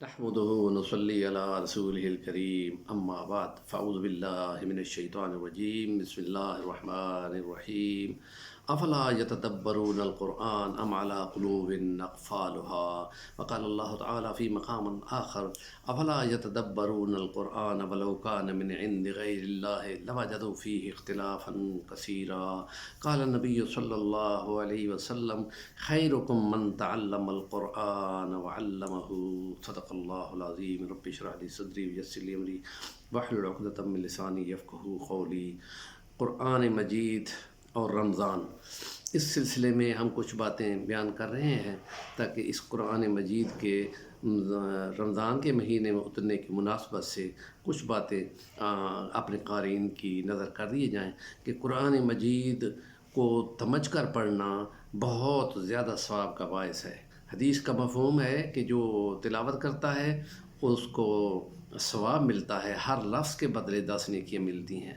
نحمده ونصلي على رسوله الكريم اما بعد فاعوذ بالله من الشيطان الرجيم بسم الله الرحمن الرحيم افلا يتدبرون القرآن ام على قلوب اقفالها وقال الله تعالى في مقام آخر افلا يتدبرون القرآن ولو كان من عند غير الله لوجدوا فيه اختلافا كثيرا قال النبي صلى الله عليه وسلم خيركم من تعلم القرآن وعلمه صدق اللہ العظیم رب اشرح لی صدری ویسر لی امری واحلل عقدۃ من لسانی یفقہوا قولی۔ قرآن مجید اور رمضان، اس سلسلے میں ہم کچھ باتیں بیان کر رہے ہیں تاکہ اس قرآن مجید کے رمضان کے مہینے میں اترنے کی مناسبت سے کچھ باتیں اپنے قارئین کی نظر کر دیے جائیں کہ قرآن مجید کو سمجھ کر پڑھنا بہت زیادہ ثواب کا باعث ہے۔ حدیث کا مفہوم ہے کہ جو تلاوت کرتا ہے اس کو ثواب ملتا ہے، ہر لفظ کے بدلے 10 نیکیاں ملتی ہیں،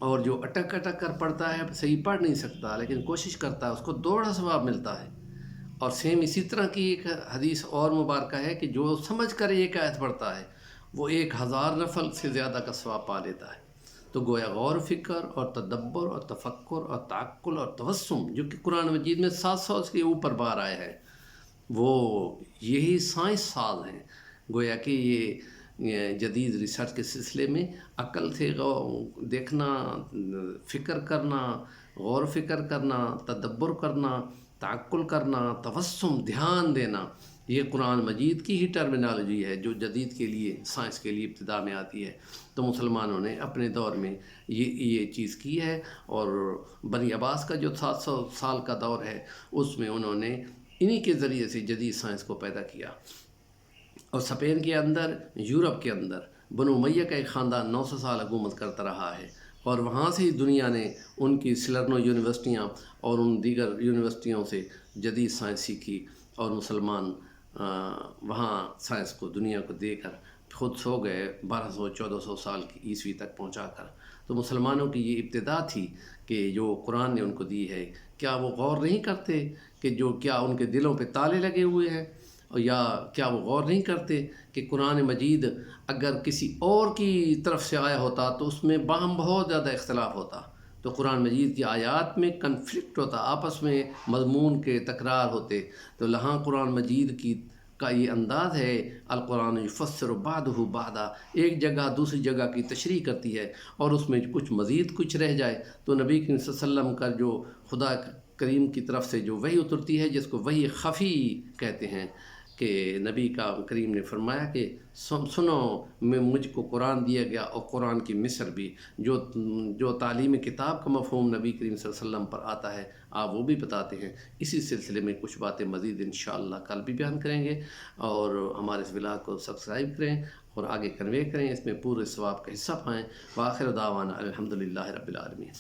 اور جو اٹک اٹک کر پڑھتا ہے صحیح پڑھ نہیں سکتا لیکن کوشش کرتا ہے اس کو 2 ثواب ملتا ہے۔ اور سیم اسی طرح کی ایک حدیث اور مبارکہ ہے کہ جو سمجھ کر ایک آیت پڑھتا ہے وہ 1000 نفل سے زیادہ کا ثواب پا لیتا ہے۔ تو گویا غور و فکر اور تدبر اور تفکر اور تعقل اور توسم جو کہ قرآن مجید میں 700 کے اوپر بار آئے ہیں، وہ یہی سائنس ساز ہیں۔ گویا کہ یہ جدید ریسرچ کے سلسلے میں عقل سے دیکھنا، فکر کرنا، غور و فکر کرنا، تدبر کرنا، تعقل کرنا، توسم، دھیان دینا، یہ قرآن مجید کی ہی ٹرمینالوجی ہے جو جدید کے لیے، سائنس کے لیے ابتدا میں آتی ہے۔ تو مسلمانوں نے اپنے دور میں یہ چیز کی ہے، اور بنی عباس کا جو 700 سال کا دور ہے اس میں انہوں نے انہی کے ذریعے سے جدید سائنس کو پیدا کیا۔ اور اسپین کے اندر، یورپ کے اندر بنو امیہ کا ایک خاندان 900 سال حکومت کرتا رہا ہے، اور وہاں سے ہی دنیا نے ان کی سلرنو یونیورسٹیاں اور ان دیگر یونیورسٹیوں سے جدید سائنس سیکھی، اور مسلمان وہاں سائنس کو، دنیا کو دے کر خود سو گئے 1200-1400 سال کی عیسوی تک پہنچا کر۔ تو مسلمانوں کی یہ ابتدا تھی کہ جو قرآن نے ان کو دی ہے، کیا وہ غور نہیں کرتے کہ جو کیا ان کے دلوں پہ تالے لگے ہوئے ہیں، یا کیا وہ غور نہیں کرتے کہ قرآن مجید اگر کسی اور کی طرف سے آیا ہوتا تو اس میں باہم بہت زیادہ اختلاف ہوتا۔ تو قرآن مجید کی آیات میں کنفلکٹ ہوتا، آپس میں مضمون کے تکرار ہوتے۔ تو یہاں قرآن مجید کا یہ انداز ہے، القرآن یفسر بعضہ بعضا، ایک جگہ دوسری جگہ کی تشریح کرتی ہے، اور اس میں کچھ مزید کچھ رہ جائے تو نبی کریم صلی اللہ علیہ وسلم کا جو خدا کریم کی طرف سے جو وحی اترتی ہے، جس کو وحی خفی کہتے ہیں، کہ نبی کا کریم نے فرمایا کہ سنو، مجھ کو قرآن دیا گیا، اور قرآن کی مصر بھی، جو تعلیم کتاب کا مفہوم نبی کریم صلی اللہ علیہ وسلم پر آتا ہے، آپ وہ بھی بتاتے ہیں۔ اسی سلسلے میں کچھ باتیں مزید انشاءاللہ کل بھی بیان کریں گے، اور ہمارے اس ولاگ کو سبسکرائب کریں اور آگے کنوے کریں، اس میں پورے ثواب کا حصہ پائیں۔ وآخر دعوانا الحمدللہ رب العالمین۔